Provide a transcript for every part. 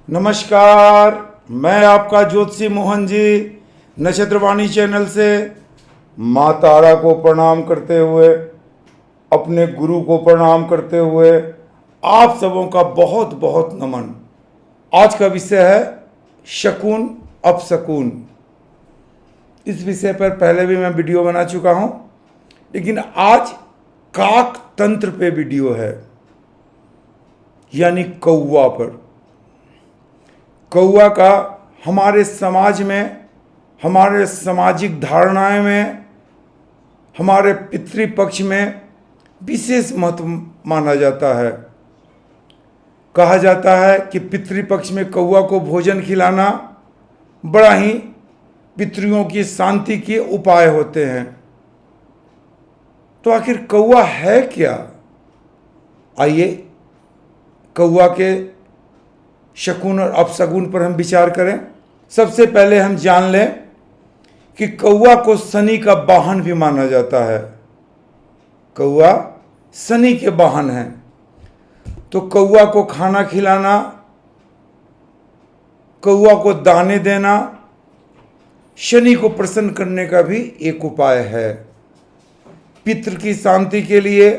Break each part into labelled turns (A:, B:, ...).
A: नमस्कार, मैं आपका ज्योतिषी मोहन जी नक्षत्रवाणी चैनल से माँ तारा को प्रणाम करते हुए, अपने गुरु को प्रणाम करते हुए आप सबों का बहुत बहुत नमन। आज का विषय है शकुन अपशकुन। इस विषय पर पहले भी मैं वीडियो बना चुका हूँ, लेकिन आज काक तंत्र पे वीडियो है, यानी कौवा पर। कौवा का हमारे समाज में, हमारे सामाजिक धारणाएं में, हमारे पितृपक्ष में विशेष महत्व माना जाता है। कहा जाता है कि पितृपक्ष में कौवा को भोजन खिलाना बड़ा ही पितृओं की शांति के उपाय होते हैं। तो आखिर कौवा है क्या? आइए कौवा के शकुन और अपशकुन पर हम विचार करें। सबसे पहले हम जान लें कि कौवा को शनि का वाहन भी माना जाता है। कौवा शनि के वाहन है, तो कौवा को खाना खिलाना, कौवा को दाने देना शनि को प्रसन्न करने का भी एक उपाय है। पितृ की शांति के लिए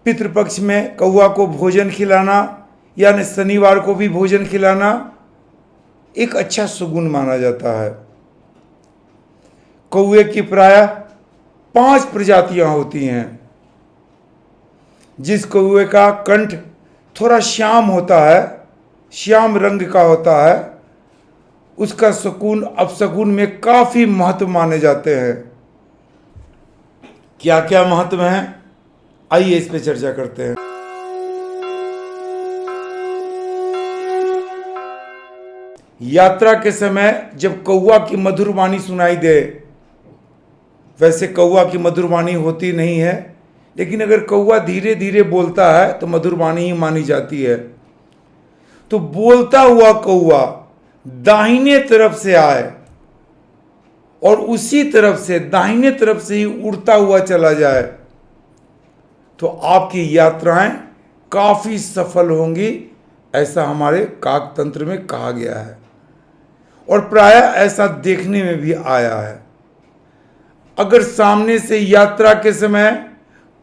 A: पितृपक्ष में कौवा को भोजन खिलाना, यानी शनिवार को भी भोजन खिलाना एक अच्छा सुगुन माना जाता है। कौवे की प्रायः 5 प्रजातियां होती हैं। जिस कौवे का कंठ थोड़ा श्याम होता है, श्याम रंग का होता है, उसका शकुन अपशकुन में काफी महत्व माने जाते हैं। क्या क्या महत्व हैं, आइए इस पे चर्चा करते हैं। यात्रा के समय जब कौवा की मधुर वाणी सुनाई दे, वैसे कौवा की मधुर वाणी होती नहीं है, लेकिन अगर कौवा धीरे धीरे बोलता है तो मधुर वाणी ही मानी जाती है। तो बोलता हुआ कौवा दाहिने तरफ से आए और उसी तरफ से, दाहिने तरफ से ही उड़ता हुआ चला जाए, तो आपकी यात्राएं काफी सफल होंगी, ऐसा हमारे काक तंत्र में कहा गया है और प्रायः ऐसा देखने में भी आया है। अगर सामने से यात्रा के समय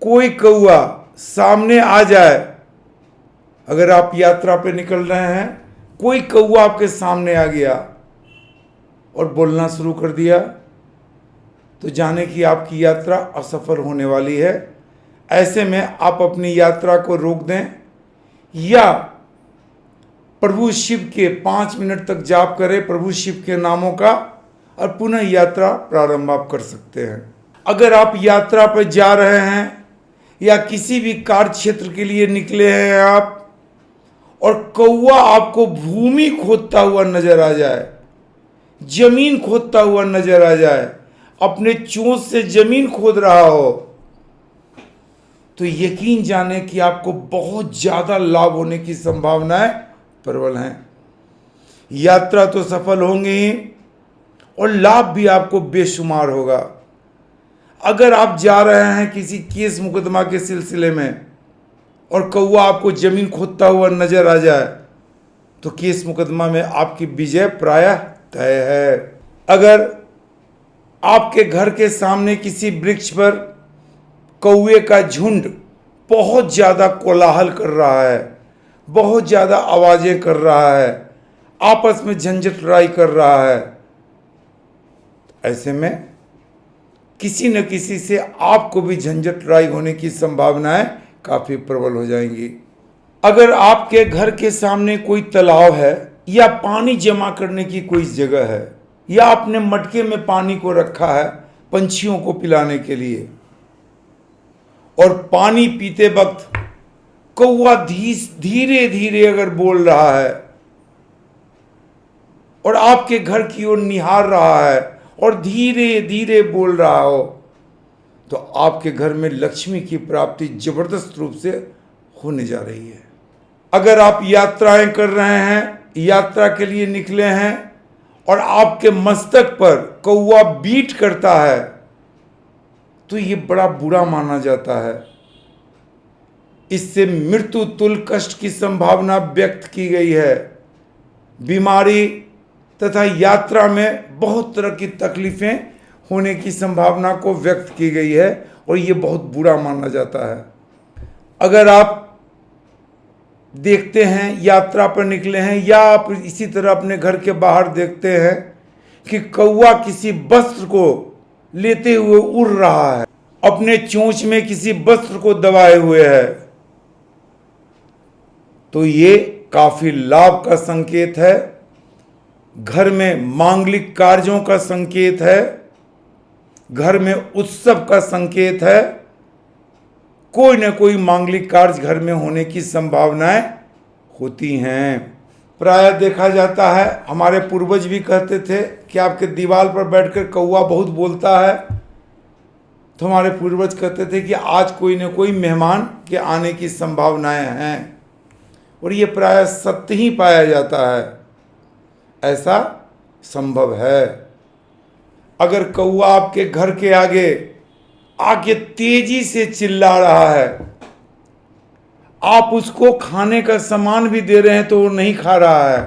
A: कोई कौवा सामने आ जाए, अगर आप यात्रा पे निकल रहे हैं, कोई कौवा आपके सामने आ गया और बोलना शुरू कर दिया, तो जाने कि आपकी यात्रा असफल होने वाली है। ऐसे में आप अपनी यात्रा को रोक दें या प्रभु शिव के 5 मिनट तक जाप करें, प्रभु शिव के नामों का, और पुनः यात्रा प्रारंभ आप कर सकते हैं। अगर आप यात्रा पर जा रहे हैं या किसी भी कार्य क्षेत्र के लिए निकले हैं आप, और कौवा आपको भूमि खोदता हुआ नजर आ जाए, जमीन खोदता हुआ नजर आ जाए, अपने चोंच से जमीन खोद रहा हो, तो यकीन जाने कि आपको बहुत ज्यादा लाभ होने की संभावनाएं प्रबल हैं। यात्रा तो सफल होंगे ही और लाभ भी आपको बेशुमार होगा। अगर आप जा रहे हैं किसी केस मुकदमा के सिलसिले में और कौवा आपको जमीन खोदता हुआ नजर आ जाए, तो केस मुकदमा में आपकी विजय प्रायः तय है। अगर आपके घर के सामने किसी वृक्ष पर कौवे का झुंड बहुत ज्यादा कोलाहल कर रहा है, बहुत ज्यादा आवाजें कर रहा है, आपस में झंझट लड़ाई कर रहा है, ऐसे में किसी न किसी से आपको भी झंझट लड़ाई होने की संभावनाएं काफी प्रबल हो जाएंगी। अगर आपके घर के सामने कोई तालाब है या पानी जमा करने की कोई जगह है, या आपने मटके में पानी को रखा है पंछियों को पिलाने के लिए, और पानी पीते वक्त कौवा धीरे धीरे अगर बोल रहा है और आपके घर की ओर निहार रहा है और धीरे धीरे बोल रहा हो, तो आपके घर में लक्ष्मी की प्राप्ति जबरदस्त रूप से होने जा रही है। अगर आप यात्राएं कर रहे हैं, यात्रा के लिए निकले हैं और आपके मस्तक पर कौवा बीट करता है, तो ये बड़ा बुरा माना जाता है। इससे मृत्यु तुल्य कष्ट की संभावना व्यक्त की गई है। बीमारी तथा यात्रा में बहुत तरह की तकलीफें होने की संभावना को व्यक्त की गई है और ये बहुत बुरा माना जाता है। अगर आप देखते हैं, यात्रा पर निकले हैं या आप इसी तरह अपने घर के बाहर देखते हैं कि कौवा किसी वस्त्र को लेते हुए उड़ रहा है, अपने चोंच में किसी वस्त्र को दबाए हुए है, तो ये काफी लाभ का संकेत है, घर में मांगलिक कार्यों का संकेत है, घर में उत्सव का संकेत है, कोई न कोई मांगलिक कार्य घर में होने की संभावनाएं होती हैं। प्रायः देखा जाता है, हमारे पूर्वज भी कहते थे कि आपके दीवार पर बैठकर कौवा बहुत बोलता है, तो हमारे पूर्वज कहते थे कि आज कोई न कोई मेहमान के आने की संभावनाएं हैं, और ये प्रायः सत्य ही पाया जाता है, ऐसा संभव है। अगर कौवा आपके घर के आगे तेजी से चिल्ला रहा है, आप उसको खाने का सामान भी दे रहे हैं तो वो नहीं खा रहा है,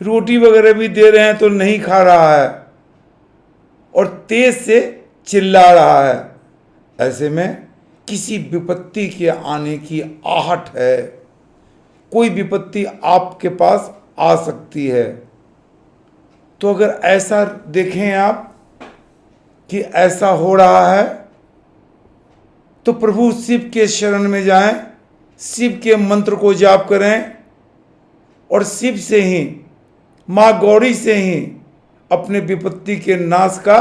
A: रोटी वगैरह भी दे रहे हैं तो नहीं खा रहा है और तेज से चिल्ला रहा है, ऐसे में किसी विपत्ति के आने की आहट है, कोई विपत्ति आपके पास आ सकती है। तो अगर ऐसा देखें आप कि ऐसा हो रहा है, तो प्रभु शिव के शरण में जाएं, शिव के मंत्र को जाप करें और शिव से ही, माँ गौरी से ही अपने विपत्ति के नाश का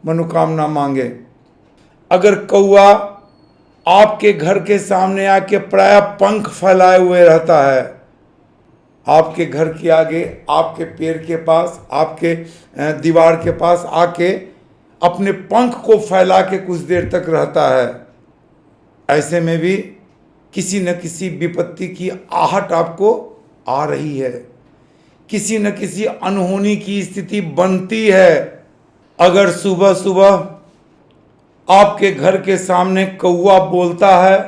A: मनोकामना मांगे। अगर कौवा आपके घर के सामने आके प्रायः पंख फैलाए हुए रहता है, आपके घर के आगे, आपके पेड़ के पास, आपके दीवार के पास आके अपने पंख को फैला के कुछ देर तक रहता है, ऐसे में भी किसी न किसी विपत्ति की आहट आपको आ रही है, किसी न किसी अनहोनी की स्थिति बनती है। अगर सुबह सुबह आपके घर के सामने कौवा बोलता है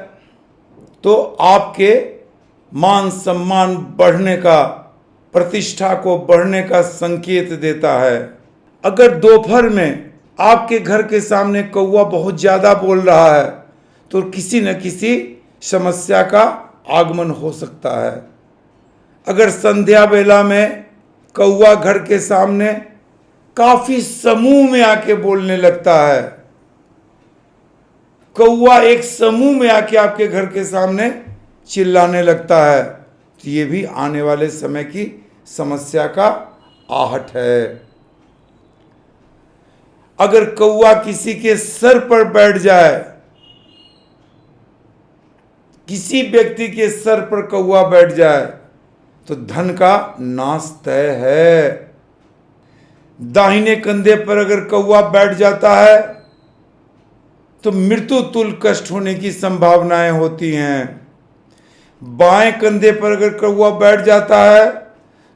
A: तो आपके मान सम्मान बढ़ने का, प्रतिष्ठा को बढ़ने का संकेत देता है। अगर दोपहर में आपके घर के सामने कौवा बहुत ज़्यादा बोल रहा है तो किसी न किसी समस्या का आगमन हो सकता है। अगर संध्या बेला में कौवा घर के सामने काफी समूह में आके बोलने लगता है, कौवा एक समूह में आके आपके घर के सामने चिल्लाने लगता है, तो ये भी आने वाले समय की समस्या का आहट है। अगर कौवा किसी के सर पर बैठ जाए, किसी व्यक्ति के सर पर कौवा बैठ जाए तो धन का नाश तय है। दाहिने कंधे पर अगर कौवा बैठ जाता है तो मृत्यु तुल्य कष्ट होने की संभावनाएं होती हैं। बाएं कंधे पर अगर कौवा बैठ जाता है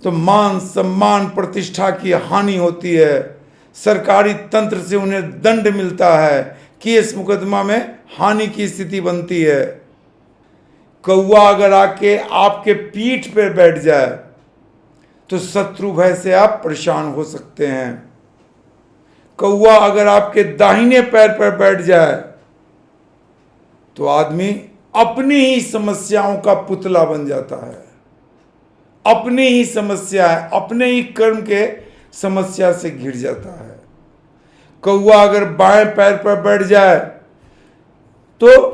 A: तो मान सम्मान प्रतिष्ठा की हानि होती है, सरकारी तंत्र से उन्हें दंड मिलता है, केस मुकदमा में हानि की स्थिति बनती है। कौवा अगर आके आपके पीठ पर बैठ जाए तो शत्रु भय से आप परेशान हो सकते हैं। कौवा अगर आपके दाहिने पैर पर बैठ जाए तो आदमी अपनी ही समस्याओं का पुतला बन जाता है, अपनी ही समस्या है, अपने ही कर्म के समस्या से घिर जाता है। कौवा अगर बाएं पैर पर बैठ जाए तो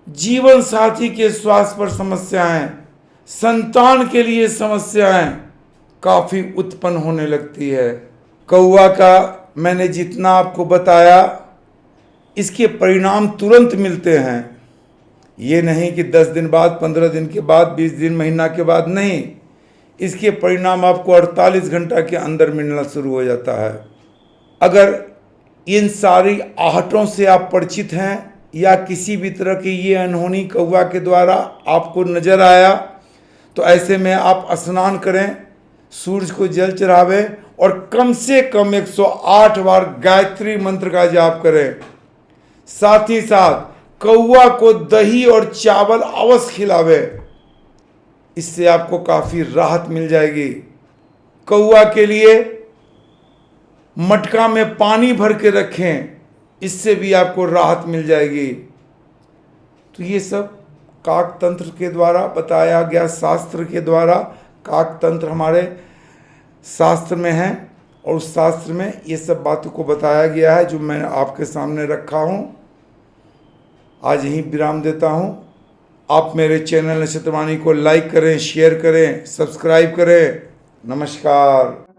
A: जीवन साथी के स्वास्थ्य पर समस्याएं, संतान के लिए समस्याएं काफी उत्पन्न होने लगती है। कौवा का मैंने जितना आपको बताया, इसके परिणाम तुरंत मिलते हैं, ये नहीं कि 10 दिन बाद, 15 दिन के बाद, 20 दिन, महीना के बाद, नहीं, इसके परिणाम आपको 48 घंटा के अंदर मिलना शुरू हो जाता है। अगर इन सारी आहटों से आप परिचित हैं या किसी भी तरह की ये अनहोनी कौवा के द्वारा आपको नजर आया तो ऐसे में आप स्नान करें, सूर्य को जल चढ़ावें और कम से कम 108 बार गायत्री मंत्र का जाप करें। साथ ही साथ कौवा को दही और चावल अवश्य खिलावे। इससे आपको काफ़ी राहत मिल जाएगी। कौवा के लिए मटका में पानी भर के रखें, इससे भी आपको राहत मिल जाएगी। तो ये सब काक तंत्र के द्वारा बताया गया, शास्त्र के द्वारा। काक तंत्र हमारे शास्त्र में है और उस शास्त्र में ये सब बातों को बताया गया है जो मैं आपके सामने रखा हूँ। आज यहीं विराम देता हूँ। आप मेरे चैनल नक्षत्रवाणी को लाइक करें, शेयर करें, सब्सक्राइब करें। नमस्कार।